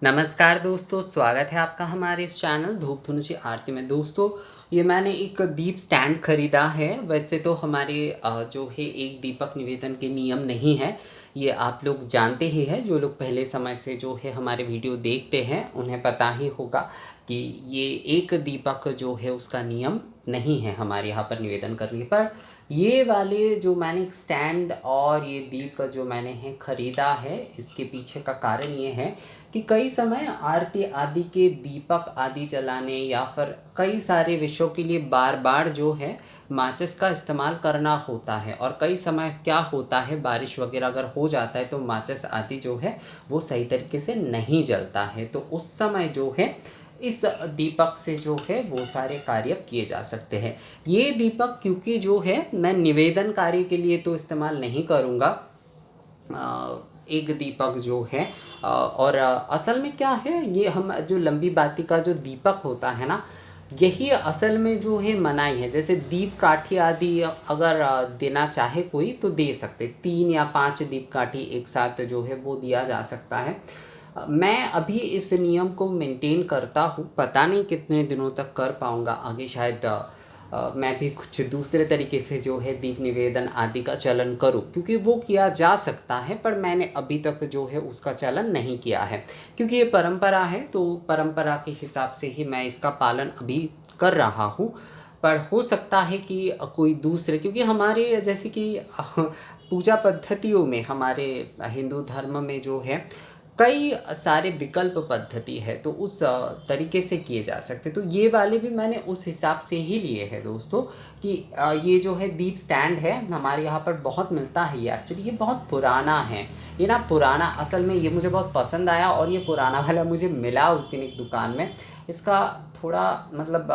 नमस्कार दोस्तों, स्वागत है आपका हमारे इस चैनल धूप धुनुची आरती में। दोस्तों, ये मैंने एक दीप स्टैंड खरीदा है। वैसे तो हमारे जो है एक दीपक निवेदन के नियम नहीं है, ये आप लोग जानते ही हैं। जो लोग पहले समय से जो है हमारे वीडियो देखते हैं उन्हें पता ही होगा कि ये एक दीपक जो है उसका नियम नहीं है हमारे यहाँ पर निवेदन करने पर। ये वाले जो मैंने एक स्टैंड और ये दीप जो मैंने है ख़रीदा है, इसके पीछे का कारण ये है कि कई समय आरती आदि के दीपक आदि जलाने या फिर कई सारे विषयों के लिए बार बार जो है माचिस का इस्तेमाल करना होता है। और कई समय क्या होता है, बारिश वगैरह अगर हो जाता है तो माचिस आदि जो है वो सही तरीके से नहीं जलता है। तो उस समय जो है इस दीपक से जो है वो सारे कार्य किए जा सकते हैं। ये दीपक क्योंकि जो है मैं निवेदन कार्य के लिए तो इस्तेमाल नहीं करूँगा, एक दीपक जो है और असल में क्या है, ये हम जो लंबी बाती का जो दीपक होता है ना, यही असल में जो है मनाही है। जैसे दीप काठी आदि अगर देना चाहे कोई तो दे सकते, 3 या 5 दीप काठी एक साथ जो है वो दिया जा सकता है। मैं अभी इस नियम को मेंटेन करता हूँ, पता नहीं कितने दिनों तक कर पाऊँगा आगे। शायद मैं भी कुछ दूसरे तरीके से जो है दीप निवेदन आदि का चलन करूं, क्योंकि वो किया जा सकता है, पर मैंने अभी तक जो है उसका चलन नहीं किया है। क्योंकि ये परंपरा है तो परंपरा के हिसाब से ही मैं इसका पालन अभी कर रहा हूँ। पर हो सकता है कि कोई दूसरे, क्योंकि हमारे जैसे कि पूजा पद्धतियों में हमारे हिंदू धर्म में जो है कई सारे विकल्प पद्धति है, तो उस तरीके से किए जा सकते। तो ये वाले भी मैंने उस हिसाब से ही लिए हैं दोस्तों, कि ये जो है दीप स्टैंड है हमारे यहाँ पर बहुत मिलता है। ये एक्चुअली ये बहुत पुराना है, ये ना पुराना, असल में ये मुझे बहुत पसंद आया और ये पुराना वाला मुझे मिला उस दिन एक दुकान में। इसका थोड़ा मतलब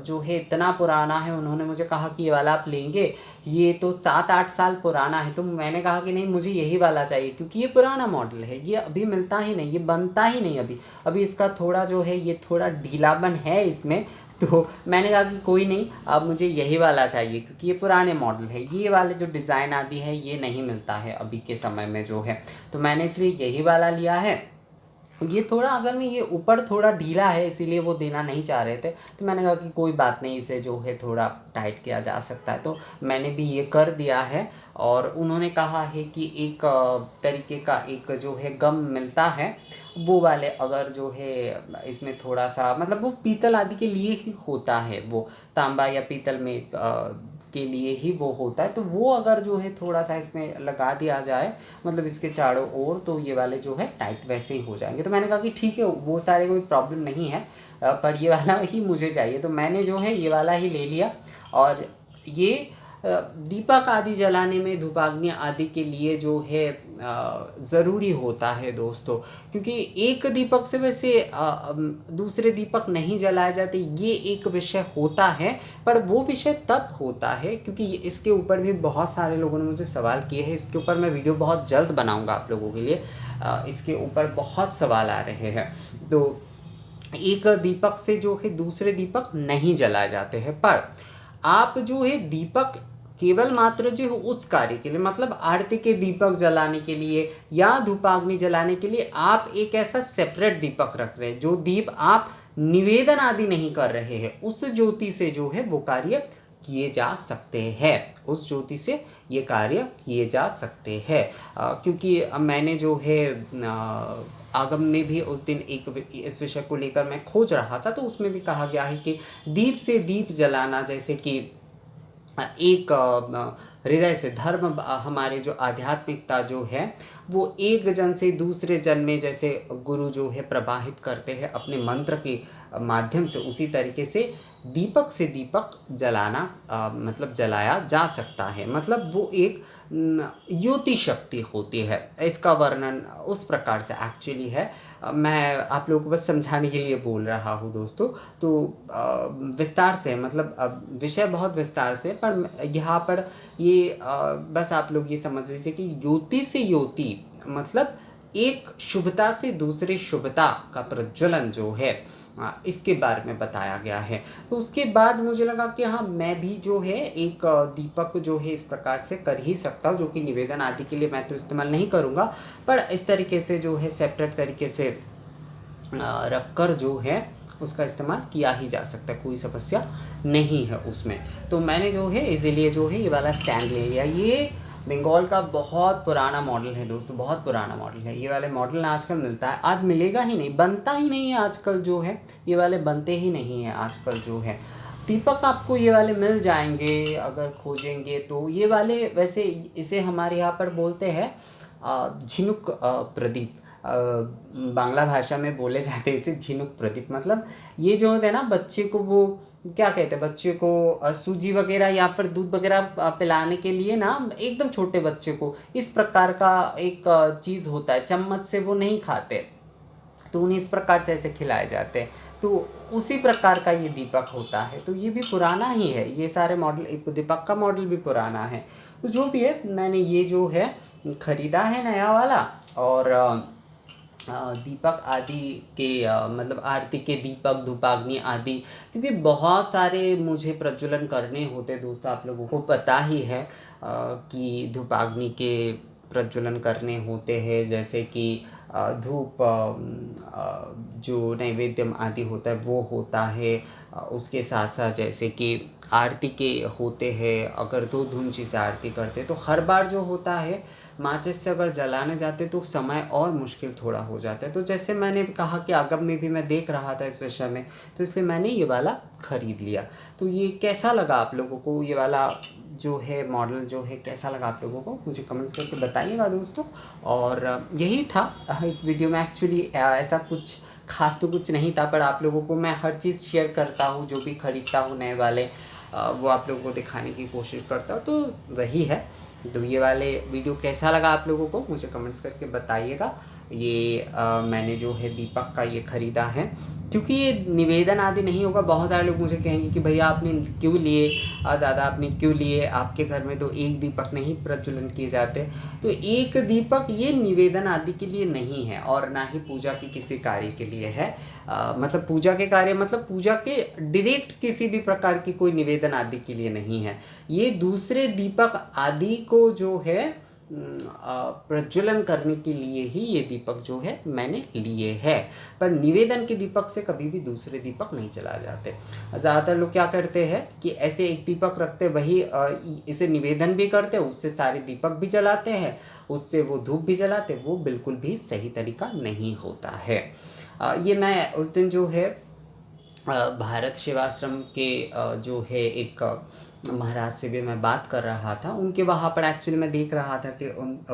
जो है इतना पुराना है, उन्होंने मुझे कहा कि ये वाला आप लेंगे, ये तो 7-8 साल पुराना है। तो मैंने कहा कि नहीं, मुझे यही वाला चाहिए, क्योंकि ये पुराना मॉडल है, ये अभी मिलता ही नहीं, ये बनता ही नहीं अभी। अभी इसका थोड़ा जो है ये थोड़ा ढीलापन है इसमें। तो मैंने कहा कि कोई नहीं, अब मुझे यही वाला चाहिए, क्योंकि ये पुराने मॉडल है, ये वाले जो डिज़ाइन आदि है ये नहीं मिलता है अभी के समय में जो है। तो मैंने इसलिए यही वाला लिया है। ये थोड़ा असल में ये ऊपर थोड़ा ढीला है, इसीलिए वो देना नहीं चाह रहे थे। तो मैंने कहा कि कोई बात नहीं, इसे जो है थोड़ा टाइट किया जा सकता है, तो मैंने भी ये कर दिया है। और उन्होंने कहा है कि एक तरीके का एक जो है गम मिलता है, वो वाले अगर जो है इसमें थोड़ा सा मतलब वो पीतल आदि के लिए ही होता है, वो तांबा या पीतल में के लिए ही वो होता है। तो वो अगर जो है थोड़ा सा इसमें लगा दिया जाए, मतलब इसके चारों ओर, तो ये वाले जो है टाइट वैसे ही हो जाएंगे। तो मैंने कहा कि ठीक है, वो सारे कोई प्रॉब्लम नहीं है, पर ये वाला ही मुझे चाहिए। तो मैंने जो है ये वाला ही ले लिया। और ये दीपक आदि जलाने में धूपाग्नि आदि के लिए जो है ज़रूरी होता है दोस्तों, क्योंकि एक दीपक से वैसे दूसरे दीपक नहीं जलाए जाते, ये एक विषय होता है। पर वो विषय तब होता है क्योंकि इसके ऊपर भी बहुत सारे लोगों ने मुझे सवाल किए हैं। इसके ऊपर मैं वीडियो बहुत जल्द बनाऊंगा आप लोगों के लिए। इसके ऊपर बहुत सवाल आ रहे हैं। तो एक दीपक से जो है दूसरे दीपक नहीं जलाए जाते हैं, पर आप जो है दीपक केवल मात्र जो है उस कार्य के लिए, मतलब आरती के दीपक जलाने के लिए या धूपाग्नि जलाने के लिए आप एक ऐसा सेपरेट दीपक रख रहे हैं, जो दीप आप निवेदन आदि नहीं कर रहे हैं, उस ज्योति से जो है वो कार्य किए जा सकते हैं, उस ज्योति से ये कार्य किए जा सकते हैं। क्योंकि मैंने जो है आगम में भी उस दिन एक इस विषय को लेकर मैं खोज रहा था, तो उसमें भी कहा गया है कि दीप से दीप जलाना, जैसे कि एक हृदय से धर्म, हमारे जो आध्यात्मिकता जो है वो एक जन से दूसरे जन में जैसे गुरु जो है प्रवाहित करते हैं अपने मंत्र के माध्यम से, उसी तरीके से दीपक से दीपक जलाना मतलब जलाया जा सकता है। मतलब वो एक युति शक्ति होती है, इसका वर्णन उस प्रकार से एक्चुअली है। मैं आप लोगों को बस समझाने के लिए बोल रहा हूँ दोस्तों। तो विस्तार से, मतलब विषय बहुत विस्तार से, पर यहाँ पर ये बस आप लोग ये समझ लीजिए कि युति से युति मतलब एक शुभता से दूसरे शुभता का प्रज्वलन जो है इसके बारे में बताया गया है। तो उसके बाद मुझे लगा कि हाँ, मैं भी जो है एक दीपक जो है इस प्रकार से कर ही सकता हूँ, जो कि निवेदन आदि के लिए मैं तो इस्तेमाल नहीं करूँगा, पर इस तरीके से जो है सेपरेट तरीके से रखकर जो है उसका इस्तेमाल किया ही जा सकता है, कोई समस्या नहीं है उसमें। तो मैंने जो है इसीलिए जो है ये वाला स्टैंड ले लिया। ये बंगाल का बहुत पुराना मॉडल है दोस्तों, बहुत पुराना मॉडल है। ये वाले मॉडल ना आजकल मिलता है, आज मिलेगा ही नहीं, बनता ही नहीं है आजकल जो है, ये वाले बनते ही नहीं हैं आजकल जो है। दीपक आपको ये वाले मिल जाएंगे अगर खोजेंगे तो। ये वाले वैसे इसे हमारे यहाँ पर बोलते हैं झिनुक प्रदीप, बांग्ला भाषा में बोले जाते हैं इसे झिनुक प्रदीप। मतलब ये जो होते हैं ना, बच्चे को वो क्या कहते हैं, बच्चे को सूजी वगैरह या फिर दूध वगैरह पिलाने के लिए ना, एकदम छोटे बच्चे को इस प्रकार का एक चीज़ होता है, चम्मच से वो नहीं खाते तो उन्हें इस प्रकार से ऐसे खिलाए जाते हैं, तो उसी प्रकार का ये दीपक होता है। तो ये भी पुराना ही है, ये सारे मॉडल, दीपक का मॉडल भी पुराना है। तो जो भी है, मैंने ये जो है ख़रीदा है नया वाला। और दीपक आदि के मतलब आरती के दीपक, धूपाग्नि आदि, क्योंकि बहुत सारे मुझे प्रज्वलन करने होते दोस्तों, आप लोगों को पता ही है कि धूपाग्नि के प्रज्वलन करने होते हैं। जैसे कि धूप जो नैवेद्यम आदि होता है वो होता है, उसके साथ साथ जैसे कि आरती के होते हैं। अगर 2 धुंची से आरती करते तो हर बार जो होता है माचिस से अगर जलाने जाते तो समय और मुश्किल थोड़ा हो जाता है। तो जैसे मैंने कहा कि आगम में भी मैं देख रहा था इस विषय में, तो इसलिए मैंने ये वाला ख़रीद लिया। तो ये कैसा लगा आप लोगों को, ये वाला जो है मॉडल जो है कैसा लगा आप लोगों को, मुझे कमेंट्स करके बताइएगा दोस्तों। और यही था इस वीडियो में। एक्चुअली ऐसा कुछ खास तो कुछ नहीं था, पर आप लोगों को मैं हर चीज़ शेयर करता हूँ, जो भी ख़रीदता हूँ नए वाले वो आप लोगों को दिखाने की कोशिश करता हूँ, तो वही है। तो ये वाले वीडियो कैसा लगा आप लोगों को मुझे कमेंट्स करके बताइएगा। ये मैंने जो है दीपक का ये ख़रीदा है, क्योंकि ये निवेदन आदि नहीं होगा। बहुत सारे लोग मुझे कहेंगे कि भैया आपने क्यों लिए, दादा आपने क्यों लिए, आपके घर में तो एक दीपक नहीं प्रज्वलन किए जाते। तो एक दीपक ये निवेदन आदि के लिए नहीं है, और ना ही पूजा के किसी कार्य के लिए है। मतलब पूजा के कार्य, मतलब पूजा के डायरेक्ट किसी भी प्रकार की कोई निवेदन आदि के लिए नहीं है। ये दूसरे दीपक आदि को जो है प्रज्वलन करने के लिए ही ये दीपक जो है मैंने लिए हैं, पर निवेदन के दीपक से कभी भी दूसरे दीपक नहीं जलाए जाते। ज़्यादातर लोग क्या करते हैं कि ऐसे एक दीपक रखते, वही इसे निवेदन भी करते, उससे सारे दीपक भी जलाते हैं, उससे वो धूप भी जलाते। वो बिल्कुल भी सही तरीका नहीं होता है। ये मैं उस दिन जो है भारत सेवाश्रम के जो है एक महाराज से भी मैं बात कर रहा था, उनके वहाँ पर एक्चुअली मैं देख रहा था कि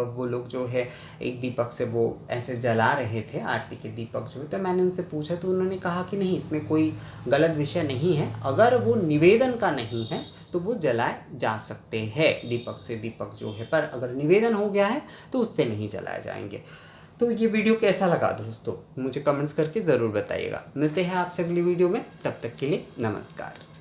वो लोग जो है एक दीपक से वो ऐसे जला रहे थे आरती के दीपक जो है। तो मैंने उनसे पूछा तो उन्होंने कहा कि नहीं, इसमें कोई गलत विषय नहीं है, अगर वो निवेदन का नहीं है तो वो जलाए जा सकते हैं दीपक से दीपक जो है, पर अगर निवेदन हो गया है तो उससे नहीं जलाए जाएंगे। तो ये वीडियो कैसा लगा दोस्तों मुझे कमेंट्स करके ज़रूर बताइएगा। मिलते हैं आपसे अगली वीडियो में, तब तक के लिए नमस्कार।